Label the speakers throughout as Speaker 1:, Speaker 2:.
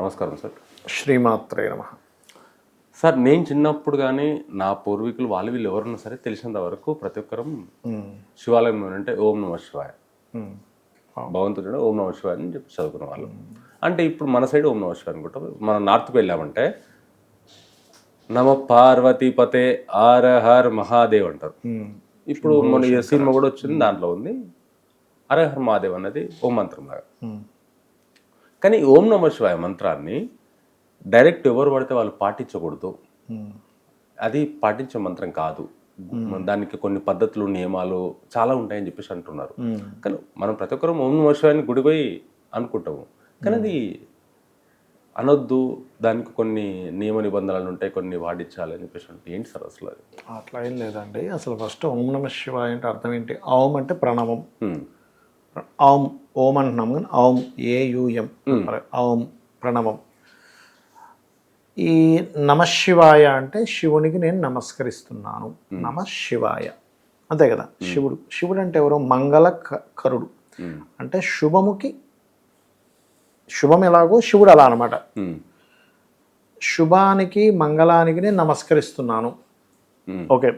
Speaker 1: నమస్కారం సార్.
Speaker 2: శ్రీమాత్రే నమః.
Speaker 1: సార్ నేను చిన్నప్పుడు కానీ నా పూర్వీకులు వీళ్ళు ఎవరున్నా సరే తెలిసినంత వరకు ప్రతి ఒక్కరం శివాలయం అంటే ఓం నమ శివాయ, భగవంతుడు ఓం నమ శివాయ అని చెప్పి చదువుకున్న వాళ్ళు. అంటే ఇప్పుడు మన సైడ్ ఓం నమ శివాయ అనుకుంటాం. మనం నార్త్కి వెళ్ళామంటే నమ పార్వతీపతే ఆర హర్ మహాదేవ్ అంటారు. ఇప్పుడు మన సినిమా కూడా వచ్చింది, దాంట్లో ఉంది హర హర్ మహాదేవ్ అన్నది ఓం మంత్రం లాగా. కానీ ఓం నమ శివాయ మంత్రాన్ని డైరెక్ట్ ఎవరు పడితే వాళ్ళు పాటించకూడదు. అది పాటించే మంత్రం కాదు. దానికి కొన్ని పద్ధతులు, నియమాలు చాలా ఉంటాయని చెప్పేసి అంటున్నారు. కానీ మనం ప్రతి ఒక్కరు ఓం నమ శివాయని గుడి పోయి అనుకుంటాము. కానీ అది అనొద్దు, దానికి కొన్ని నియమ నిబంధనలు ఉంటాయి, కొన్ని వాడించాలి అని చెప్పేసి అంటే ఏంటి సార్ అసలు అది?
Speaker 2: అట్లా ఏం లేదండి. అసలు ఫస్ట్ ఓం నమ శివాయ అంటే అర్థం ఏంటి? ఓం అంటే ప్రణవం. ఓం ఓం అంటున్నాం కానీ ఓం ఏయుఎం ఓం ప్రణవం. ఈ నమశివాయ అంటే శివునికి నేను నమస్కరిస్తున్నాను. నమశివాయ అంతే కదా. శివుడు అంటే ఎవరు? మంగళకరుడు. అంటే శుభముకి శుభం ఎలాగో శివుడు అలా అనమాట. శుభానికి మంగళానికి నేను నమస్కరిస్తున్నాను. ఓకే.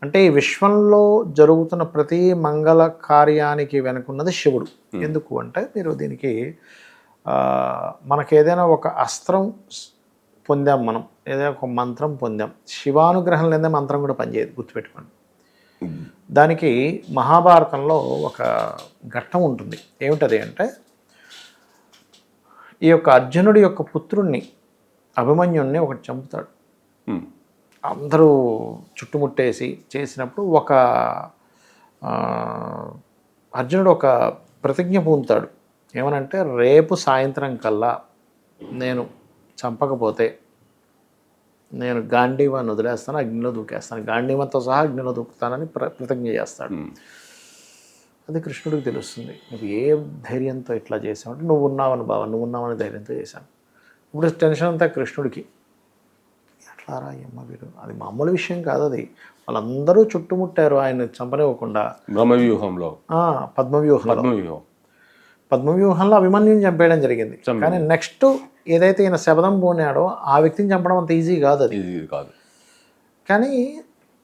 Speaker 2: అంటే ఈ విశ్వంలో జరుగుతున్న ప్రతి మంగళ కార్యానికి వెనుకున్నది శివుడు. ఎందుకు అంటే మీరు దీనికి మనకు ఏదైనా ఒక అస్త్రం పొందాం, మనం ఏదైనా ఒక మంత్రం పొందాం, శివానుగ్రహం లేదా మంత్రం కూడా పనిచేయదు, గుర్తుపెట్టుకోండి. దానికి మహాభారతంలో ఒక ఘట్టం ఉంటుంది. ఏమిటది అంటే ఈ యొక్క అర్జునుడి యొక్క పుత్రుణ్ణి అభిమన్యుణ్ణి ఒకటి చంపుతాడు. అందరూ చుట్టుముట్టేసి చేసినప్పుడు ఒక అర్జునుడు ఒక ప్రతిజ్ఞ పూనుతాడు. ఏమనంటే రేపు సాయంత్రం కల్లా నేను చంపకపోతే నేను గాంధీవాన్ని వదిలేస్తాను, అగ్నిలో దూకేస్తాను, గాంధీవంతో సహా అగ్నిలో దూకుతానని ప్రతిజ్ఞ చేస్తాడు. అది కృష్ణుడికి తెలుస్తుంది. నువ్వు ఏ ధైర్యంతో ఇట్లా చేసావంటే నువ్వు ఉన్నావని బావ, నువ్వు ఉన్నావని ధైర్యంతో చేశాను. ఇప్పుడు టెన్షన్ అంతా కృష్ణుడికి. ఎట్లారా అమ్మ వీడు, అది మామూలు విషయం కాదు. అది వాళ్ళందరూ చుట్టుముట్టారు ఆయన చంపనివ్వకుండా.
Speaker 1: బ్రహ్మవ్యూహంలో
Speaker 2: పద్మవ్యూహంలో అభిమన్యుని చంపేయడం జరిగింది. కానీ నెక్స్ట్ ఏదైతే ఈయన శబదం పోనాడో ఆ వ్యక్తిని చంపడం అంత ఈజీ కాదు. అది
Speaker 1: కాదు.
Speaker 2: కానీ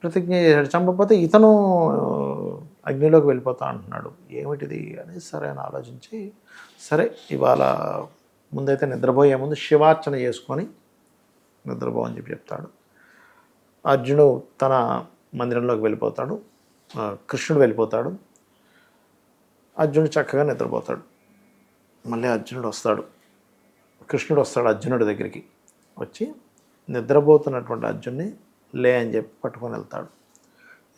Speaker 2: ప్రతిజ్ఞ చేశాడు, చంపకపోతే ఇతను అగ్నిలోకి వెళ్ళిపోతా అంటున్నాడు. ఏమిటిది అని సరే అని ఆలోచించి, సరే ఇవాళ ముందైతే నిద్రపోయే ముందు శివార్చన చేసుకొని నిద్రపో అని చెప్పి చెప్తాడు. అర్జునుడు తన మందిరంలోకి వెళ్ళిపోతాడు, కృష్ణుడు వెళ్ళిపోతాడు. అర్జునుడు చక్కగా నిద్రపోతాడు. మళ్ళీ అర్జునుడు వస్తాడు, కృష్ణుడు వస్తాడు అర్జునుడి దగ్గరికి. వచ్చి నిద్రపోతున్నటువంటి అర్జున్ని లే అని చెప్పి పట్టుకొని వెళ్తాడు.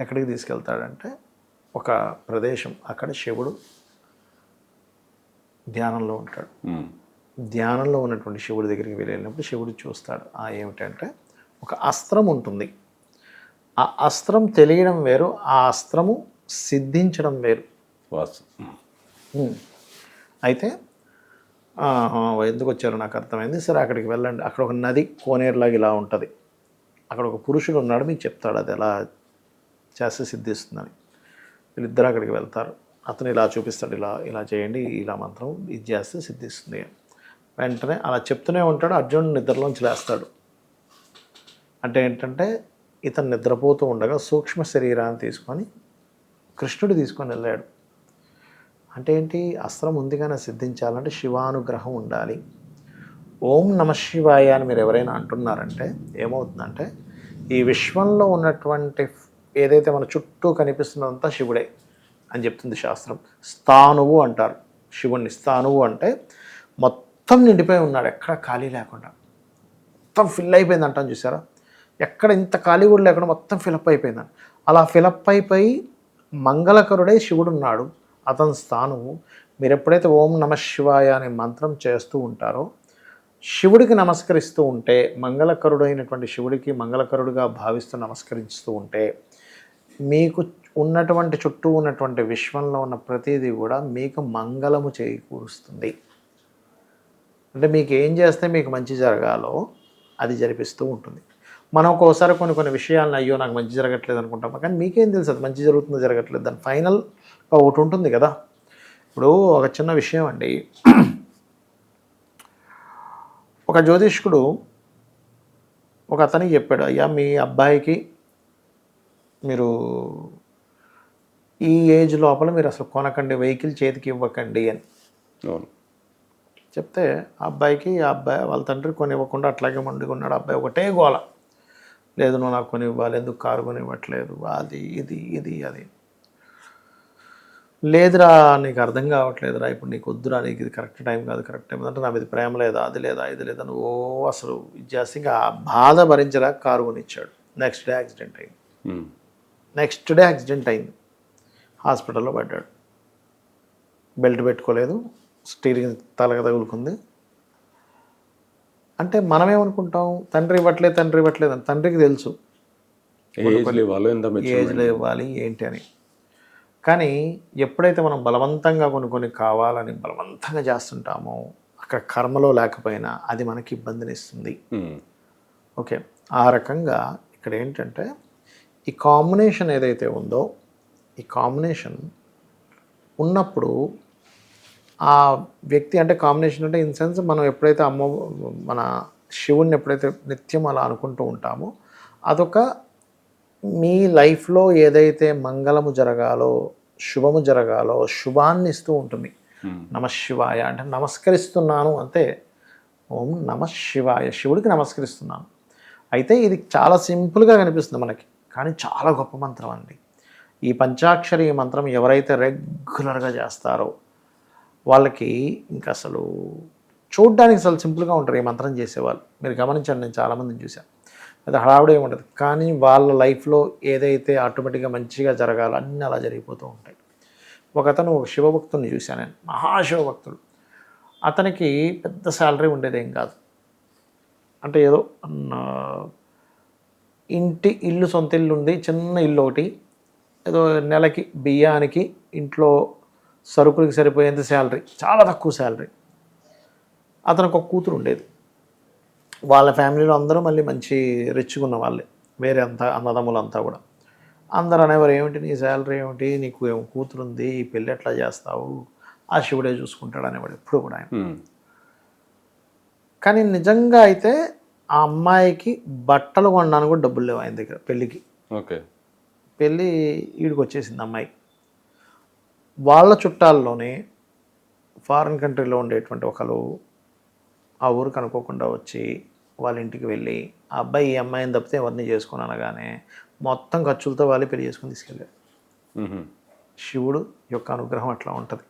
Speaker 2: ఎక్కడికి తీసుకెళ్తాడంటే ఒక ప్రదేశం, అక్కడ శివుడు ధ్యానంలో ఉంటాడు. ధ్యానంలో ఉన్నటువంటి శివుడి దగ్గరికి వెళ్ళినప్పుడు శివుడు చూస్తాడు. ఏమిటంటే ఒక అస్త్రం ఉంటుంది. ఆ అస్త్రం తెలియడం వేరు, ఆ అస్త్రము సిద్ధించడం వేరు. అయితే ఎందుకు వచ్చారో నాకు అర్థమైంది. సరే అక్కడికి వెళ్ళండి. అక్కడ ఒక నది కోనేరులాగా ఇలా ఉంటుంది. అక్కడ ఒక పురుషుడు ఉన్నాడు, మీకు చెప్తాడు అది ఎలా చేస్తే సిద్ధిస్తుందని. వీళ్ళిద్దరు అక్కడికి వెళ్తారు. అతను ఇలా చూపిస్తాడు, ఇలా ఇలా చేయండి, ఇలా మంత్రం ఇది చేస్తే సిద్ధిస్తుంది. వెంటనే అలా చెప్తూనే ఉంటాడు. అర్జునుడు నిద్రలోంచి లేస్తాడు. అంటే ఏంటంటే ఇతను నిద్రపోతూ ఉండగా సూక్ష్మ శరీరాన్ని తీసుకొని కృష్ణుడు తీసుకొని వెళ్ళాడు. అంటే ఏంటి? అస్త్రం ముందుగానే సిద్ధించాలంటే శివానుగ్రహం ఉండాలి. ఓం నమ శివాయ అని మీరు ఎవరైనా అంటున్నారంటే ఏమవుతుందంటే ఈ విశ్వంలో ఉన్నటువంటి ఏదైతే మన చుట్టూ కనిపిస్తున్నదంతా శివుడే అని చెప్తుంది శాస్త్రం. స్థానువు అంటారు శివుణ్ణి. స్థానువు అంటే మొత్తం నిండిపోయి ఉన్నాడు, ఎక్కడ ఖాళీ లేకుండా మొత్తం ఫిల్ అయిపోయింది అంటాను, చూసారా? ఎక్కడ ఇంత ఖాళీ కూడా లేకుండా మొత్తం ఫిలప్ అయిపోయిందని. అలా ఫిలప్ అయిపోయి మంగళకరుడే శివుడు ఉన్నాడు, అతని స్థానువు. మీరు ఎప్పుడైతే ఓం నమ శివాయ అనే మంత్రం చేస్తూ ఉంటారో, శివుడికి నమస్కరిస్తూ ఉంటే, మంగళకరుడైనటువంటి శివుడికి మంగళకరుడుగా భావిస్తూ నమస్కరిస్తూ ఉంటే, మీకు ఉన్నటువంటి చుట్టూ ఉన్నటువంటి విశ్వంలో ఉన్న ప్రతిదీ కూడా మీకు మంగళము చేకూరుస్తుంది. అంటే మీకు ఏం చేస్తే మీకు మంచి జరగాలో అది జరిపిస్తూ ఉంటుంది. మనం ఒక్కోసారి కొన్ని విషయాలను అయ్యో నాకు మంచి జరగట్లేదు అనుకుంటాం, కానీ మీకేం తెలుసు అది మంచి జరుగుతుందో జరగట్లేదు. దాని ఫైనల్ ఒకటి ఉంటుంది కదా. ఇప్పుడు ఒక చిన్న విషయం అండి, ఒక జ్యోతిష్కుడు ఒక అతనికి చెప్పాడు, అయ్యా మీ అబ్బాయికి మీరు ఈ ఏజ్ లోపల మీరు అసలు కొనకండి, వెహికల్ చేతికి ఇవ్వకండి అని
Speaker 1: అవును.
Speaker 2: చెప్తే ఆ అబ్బాయి వాళ్ళ తండ్రి కొని ఇవ్వకుండా అట్లాగే మండుకున్నాడు. అబ్బాయి ఒకటే గోల, లేదు నువ్వు నాకు కొని ఇవ్వాలి, ఎందుకు కారు కొని ఇవ్వట్లేదు, అది ఇది అది. లేదురా నీకు అర్థం కావట్లేదురా, ఇప్పుడు నీకు వద్దురా, నీకు ఇది కరెక్ట్ టైం కాదు, కరెక్ట్ టైం అంటే నా మీద ప్రేమ లేదా, అది లేదా, ఇది లేదా, నువ్వు అసలు ఇది చేస్తే ఇంకా ఆ బాధ భరించరా కారు కొనిచ్చాడు. నెక్స్ట్ డే యాక్సిడెంట్ అయింది. హాస్పిటల్లో పడ్డాడు. బెల్ట్ పెట్టుకోలేదు, స్టీరింగ్ తలగ తగులుకుంది. అంటే మనమేమనుకుంటాం, తండ్రి ఇవ్వట్లేదు అని. తండ్రికి తెలుసు ఏజ్లో ఇవ్వాలి ఏంటి అని. కానీ ఎప్పుడైతే మనం బలవంతంగా కొన్ని కావాలని బలవంతంగా చేస్తుంటామో, అక్కడ కర్మలో లేకపోయినా అది మనకి ఇబ్బందిని ఇస్తుంది. ఓకే, ఆ రకంగా ఇక్కడ ఏంటంటే ఈ కాంబినేషన్ ఏదైతే ఉందో, ఈ కాంబినేషన్ ఉన్నప్పుడు ఆ వ్యక్తి, అంటే కాంబినేషన్ అంటే ఇన్ సెన్స్ మనం ఎప్పుడైతే మన శివుణ్ణి ఎప్పుడైతే నిత్యం అలా అనుకుంటూ ఉంటామో, అదొక మీ లైఫ్లో ఏదైతే మంగళము జరగాలో, శుభము జరగాలో శుభాన్ని ఇస్తూ ఉంటుంది. నమశివాయ అంటే నమస్కరిస్తున్నాను అంతే. ఓం నమశివాయ, శివుడికి నమస్కరిస్తున్నాను. అయితే ఇది చాలా సింపుల్గా కనిపిస్తుంది మనకి, కానీ చాలా గొప్ప మంత్రం అండి. ఈ పంచాక్షరి మంత్రం ఎవరైతే రెగ్యులర్గా చేస్తారో వాళ్ళకి ఇంకా అసలు చూడ్డానికి అసలు సింపుల్గా ఉంటారు ఈ మంత్రం చేసేవాళ్ళు. మీరు గమనించండి, నేను చాలామందిని చూశాను. అది హడావుడే ఉండదు, కానీ వాళ్ళ లైఫ్లో ఏదైతే ఆటోమేటిక్గా మంచిగా జరగాలో అన్నీ అలా జరిగిపోతూ ఉంటాయి. ఒకతను ఒక శివభక్తుడిని చూశాను నేను, మహాశివభక్తుడు. అతనికి పెద్ద శాలరీ ఉండేదేం కాదు. అంటే ఏదో ఇల్లు సొంత ఇల్లు ఉంది, చిన్న ఇల్లు ఒకటి, ఏదో నెలకి బియ్యానికి ఇంట్లో సరుకులకి సరిపోయేంత శాలరీ, చాలా తక్కువ శాలరీ. అతనికి ఒక కూతురు ఉండేది. వాళ్ళ ఫ్యామిలీలో అందరూ మళ్ళీ మంచి రిచ్గా ఉన్న వాళ్ళే, వేరే అంతా అన్నదమ్ములంతా కూడా. అందరూ అనేవారు, ఏమిటి నీ శాలరీ ఏమిటి, నీకు ఏమో కూతురు ఉంది, ఈ పెళ్ళి ఎట్లా చేస్తావు, ఆ శివుడే చూసుకుంటాడు అనేవాడు ఎప్పుడు కూడా ఆయన. కానీ నిజంగా అయితే ఆ అమ్మాయికి బట్టలు కొనడానికి కూడా డబ్బులు లేవు ఆయన దగ్గర పెళ్ళికి.
Speaker 1: ఓకే,
Speaker 2: పెళ్ళి ఈడికి వచ్చేసింది అమ్మాయి. వాళ్ళ చుట్టాల్లోనే ఫారిన్ కంట్రీలో ఉండేటువంటి ఒకరు ఆ ఊరికి అనుకోకుండా వచ్చి వాళ్ళ ఇంటికి వెళ్ళి, ఆ అబ్బాయి ఈ అమ్మాయిని తప్పితే ఎవరిని చేసుకుని అనగానే మొత్తం ఖర్చులతో వాళ్ళు పెళ్లి చేసుకుని తీసుకెళ్ళారు. శివుడు యొక్క అనుగ్రహం అట్లా ఉంటుంది.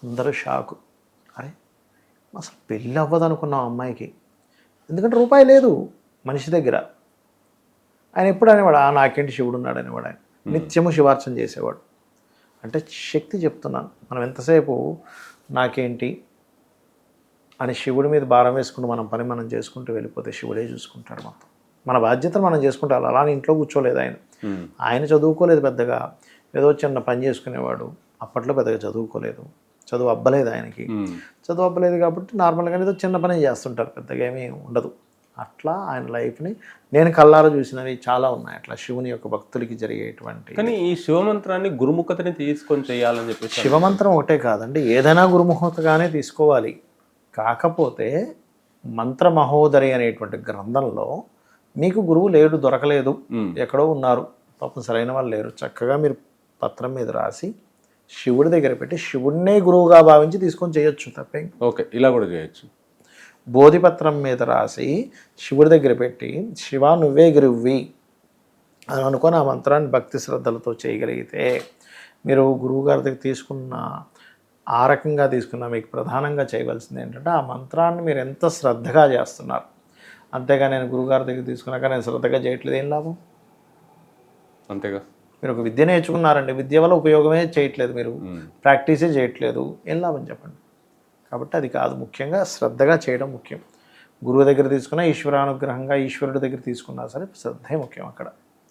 Speaker 2: అందరూ షాకు, అరే అసలు పెళ్ళి అవ్వదు అనుకున్నాం అమ్మాయికి, ఎందుకంటే రూపాయి లేదు మనిషి దగ్గర. ఆయన ఎప్పుడు అనేవాడు, నాకేంటి శివుడు ఉన్నాడు అనేవాడు. ఆయన నిత్యము శివార్చన చేసేవాడు. అంటే శక్తి చెప్తున్నాను, మనం ఎంతసేపు నాకేంటి అని శివుడి మీద భారం వేసుకుంటూ మనం చేసుకుంటూ వెళ్ళిపోతే శివుడే చూసుకుంటాడు మొత్తం. మన బాధ్యతను మనం చేసుకుంటాం. అలా ఇంట్లో కూర్చోలేదు ఆయన చదువుకోలేదు పెద్దగా, ఏదో చిన్న పని చేసుకునేవాడు. అప్పట్లో పెద్దగా చదువుకోలేదు, చదువు అబ్బలేదు ఆయనకి. చదువు అబ్బలేదు కాబట్టి నార్మల్గానే ఏదో చిన్న పని చేస్తుంటారు, పెద్దగా ఏమీ ఉండదు. అట్లా ఆయన లైఫ్ని నేను కళ్ళారా చూసినవి చాలా ఉన్నాయి అట్లా శివుని యొక్క భక్తులకి జరిగేటువంటి.
Speaker 1: కానీ ఈ శివమంత్రాన్ని గురుముఖతని తీసుకొని చేయాలని చెప్పి,
Speaker 2: శివమంత్రం ఒకటే కాదండి, ఏదైనా గురుముఖతగానే తీసుకోవాలి. కాకపోతే మంత్రమహోదరి అనేటువంటి గ్రంథంలో మీకు గురువు లేడు, దొరకలేదు, ఎక్కడో ఉన్నారు, పాపం సరైన వాళ్ళు లేరు, చక్కగా మీరు పత్రం మీద రాసి శివుడి దగ్గర పెట్టి శివుడినే గురువుగా భావించి తీసుకొని చేయొచ్చు, తప్పేం.
Speaker 1: ఓకే, ఇలా కూడా చేయొచ్చు.
Speaker 2: బోధిపత్రం మీద రాసి శివుడి దగ్గర పెట్టి, శివ నువ్వే గురువ్వి అని అనుకొని ఆ మంత్రాన్ని భక్తి శ్రద్ధలతో చేయగలిగితే, మీరు గురువుగారి దగ్గర తీసుకున్న ఆ రకంగా తీసుకున్న మీకు ప్రధానంగా చేయవలసింది ఏంటంటే ఆ మంత్రాన్ని మీరు ఎంత శ్రద్ధగా చేస్తున్నారు. అంతేగా నేను గురువుగారి దగ్గర తీసుకున్నాక నేను శ్రద్ధగా చేయట్లేదు, ఏం లాభం?
Speaker 1: అంతేగా,
Speaker 2: మీరు ఒక విద్య నేర్చుకున్నారండి, విద్య వల్ల ఉపయోగమే చేయట్లేదు, మీరు ప్రాక్టీసే చేయట్లేదు, ఏం లాభం చెప్పండి. కాబట్టి అది కాదు, ముఖ్యంగా శ్రద్ధగా చేయడం ముఖ్యం. గురువు దగ్గర తీసుకున్నా ఈశ్వరానుగ్రహంగా ఈశ్వరుడి దగ్గర తీసుకున్నా సరే శ్రద్ధే ముఖ్యం అక్కడ.